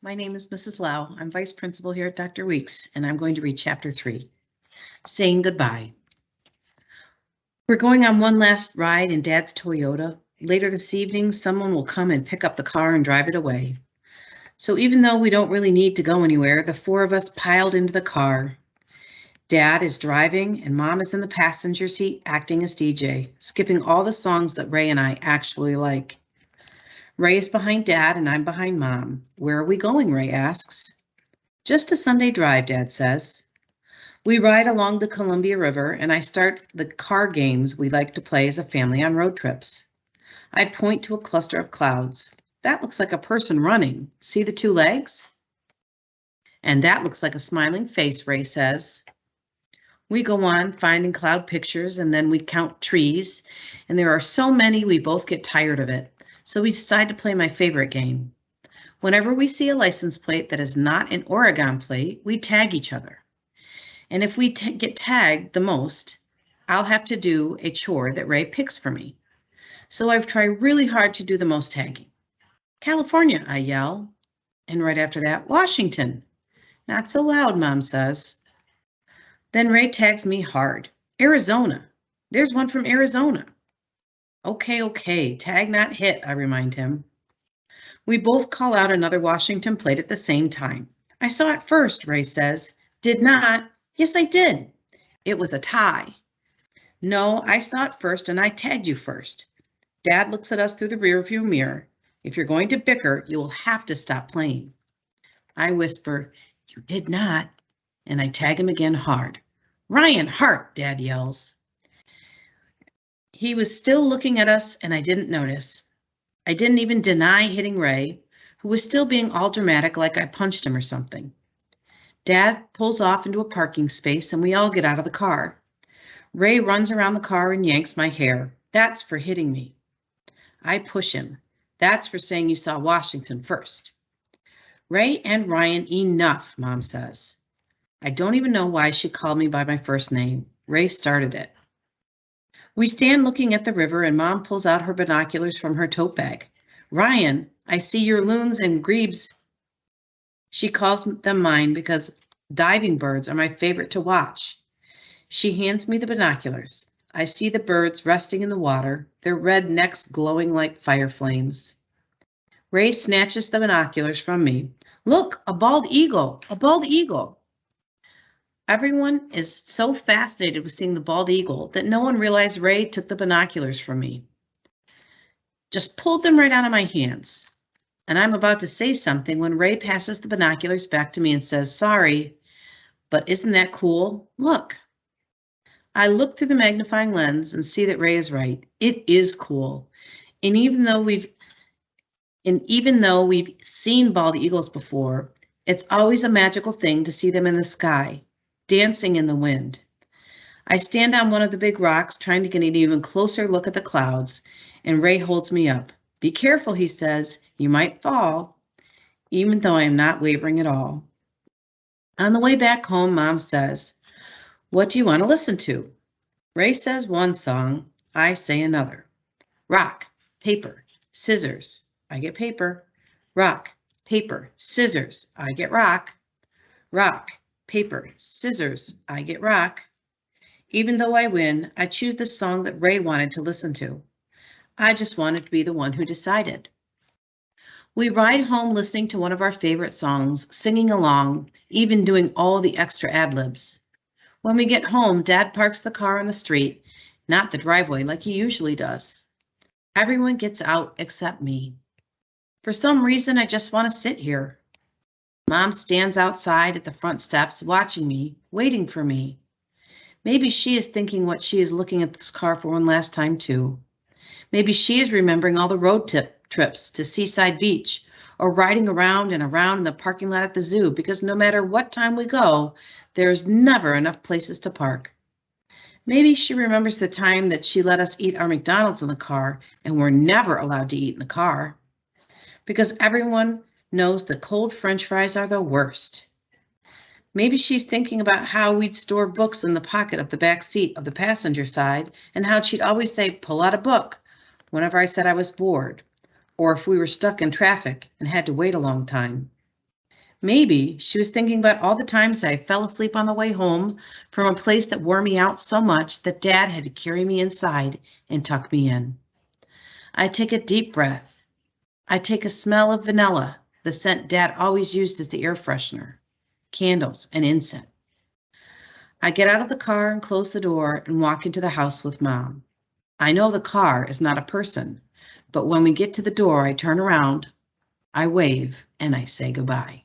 My name is Mrs. Lowe. I'm Vice Principal here at Dr. Weeks, and I'm going to read Chapter 3, Saying Goodbye. We're going on one last ride in Dad's Toyota. Later this evening, someone will come and pick up the car and drive it away. So even though we don't really need to go anywhere, the four of us piled into the car. Dad is driving, and Mom is in the passenger seat acting as DJ, skipping all the songs that Ray and I actually like. Ray is behind Dad and I'm behind Mom. Where are we going? Ray asks. Just a Sunday drive, Dad says. We ride along the Columbia River and I start the car games we like to play as a family on road trips. I point to a cluster of clouds. That looks like a person running. See the two legs? And that looks like a smiling face, Ray says. We go on finding cloud pictures and then we count trees, and there are so many we both get tired of it. So we decide to play my favorite game. Whenever we see a license plate that is not an Oregon plate, we tag each other. And if we get tagged the most, I'll have to do a chore that Ray picks for me. So I've tried really hard to do the most tagging. California, I yell. And right after that, Washington. Not so loud, Mom says. Then Ray tags me hard. Arizona. There's one from Arizona. Okay, tag not hit, I remind him. We both call out another Washington plate at the same time. I saw it first, Ray says. Did not. Yes, I did. It was a tie. No, I saw it first and I tagged you first. Dad looks at us through the rearview mirror. If you're going to bicker, you will have to stop playing. I whisper, you did not, and I tag him again hard. Ryan Hart, Dad yells. He was still looking at us and I didn't notice. I didn't even deny hitting Ray, who was still being all dramatic like I punched him or something. Dad pulls off into a parking space and we all get out of the car. Ray runs around the car and yanks my hair. That's for hitting me. I push him. That's for saying you saw Washington first. Ray and Ryan, enough, Mom says. I don't even know why she called me by my first name. Ray started it. We stand looking at the river and Mom pulls out her binoculars from her tote bag. Ryan, I see your loons and grebes. She calls them mine because diving birds are my favorite to watch. She hands me the binoculars. I see the birds resting in the water, their red necks glowing like fire flames. Ray snatches the binoculars from me. Look, a bald eagle, a bald eagle. Everyone is so fascinated with seeing the bald eagle that no one realized Ray took the binoculars from me. Just pulled them right out of my hands. And I'm about to say something when Ray passes the binoculars back to me and says, sorry, but isn't that cool? Look. I look through the magnifying lens and see that Ray is right. It is cool. And even though we've seen bald eagles before, it's always a magical thing to see them in the sky, dancing in the wind. I stand on one of the big rocks trying to get an even closer look at the clouds, and Ray holds me up. Be careful, he says, you might fall, even though I am not wavering at all. On the way back home, Mom says, what do you want to listen to? Ray says one song, I say another. Rock, paper, scissors, I get paper. Rock, paper, scissors, I get rock. Rock, paper, scissors, I get rock. Even though I win, I choose the song that Ray wanted to listen to. I just wanted to be the one who decided. We ride home listening to one of our favorite songs, singing along, even doing all the extra ad-libs. When we get home, Dad parks the car on the street, not the driveway like he usually does. Everyone gets out except me. For some reason, I just want to sit here. Mom stands outside at the front steps watching me, waiting for me. Maybe she is thinking what she is looking at this car for one last time too. Maybe she is remembering all the road trips to Seaside Beach or riding around and around in the parking lot at the zoo because no matter what time we go, there's never enough places to park. Maybe she remembers the time that she let us eat our McDonald's in the car and we're never allowed to eat in the car because everyone knows the cold French fries are the worst. Maybe she's thinking about how we'd store books in the pocket of the back seat of the passenger side and how she'd always say, pull out a book whenever I said I was bored, or if we were stuck in traffic and had to wait a long time. Maybe she was thinking about all the times I fell asleep on the way home from a place that wore me out so much that Dad had to carry me inside and tuck me in. I take a deep breath. I take a smell of vanilla, the scent Dad always used as the air freshener, candles, and incense. I get out of the car and close the door and walk into the house with Mom. I know the car is not a person, but when we get to the door, I turn around, I wave, and I say goodbye.